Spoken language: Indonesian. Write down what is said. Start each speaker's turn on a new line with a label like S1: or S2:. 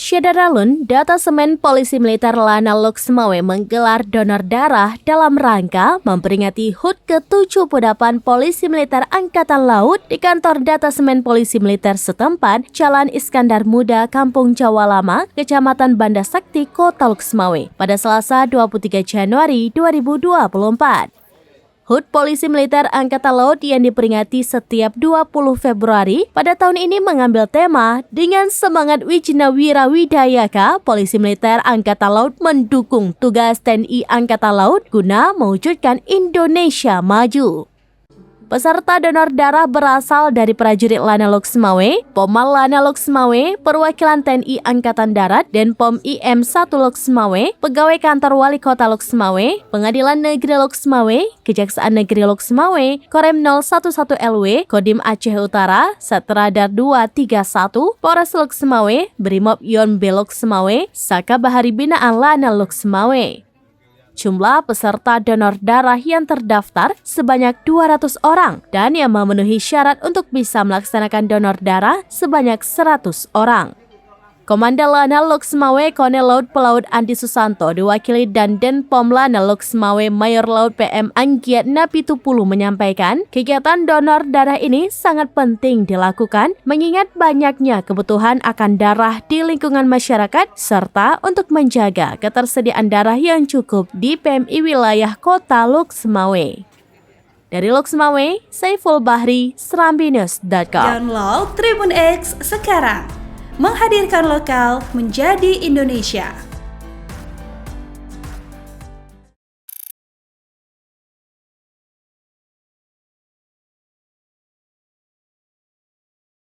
S1: Syederalun, Datasemen Polisi Militer Lana Loksmawe menggelar donor darah dalam rangka memperingati HUT ke-78 Polisi Militer Angkatan Laut di kantor Datasemen Polisi Militer setempat, Jalan Iskandar Muda, Kampung Jawa Lama, Kecamatan Banda Sakti, Kota Loksmawe, pada Selasa 23 Januari 2024. HUT Polisi Militer Angkatan Laut yang diperingati setiap 20 Februari pada tahun ini mengambil tema dengan semangat Wijna Wira Widayaka, Polisi Militer Angkatan Laut mendukung tugas TNI Angkatan Laut guna mewujudkan Indonesia maju. Peserta donor darah berasal dari prajurit Lana Loksmawe, Pomal Lana Loksmawe, perwakilan TNI Angkatan Darat, dan POM IM 1 Loksmawe, pegawai kantor Wali Kota Loksmawe, Pengadilan Negeri Loksmawe, Kejaksaan Negeri Loksmawe, Korem 011 LW, Kodim Aceh Utara, Satradar 231, Polres Loksmawe, Brimob Yon B Loksmawe, Saka Bahari Binaan Lana Loksmawe. Jumlah peserta donor darah yang terdaftar sebanyak 200 orang dan yang memenuhi syarat untuk bisa melaksanakan donor darah sebanyak 100 orang. Komandan Lana Loksmawe Kolonel Laut Pelaut Andi Susanto diwakili dan Denpom Lana Loksmawe Mayor Laut PM Anggiat Napitupulu menyampaikan, kegiatan donor darah ini sangat penting dilakukan mengingat banyaknya kebutuhan akan darah di lingkungan masyarakat serta untuk menjaga ketersediaan darah yang cukup di PMI wilayah Kota Loksmawe. Dari Loksmawe, Saiful Bahri, serambinews.com.
S2: Download Tribun X sekarang. Menghadirkan lokal menjadi Indonesia.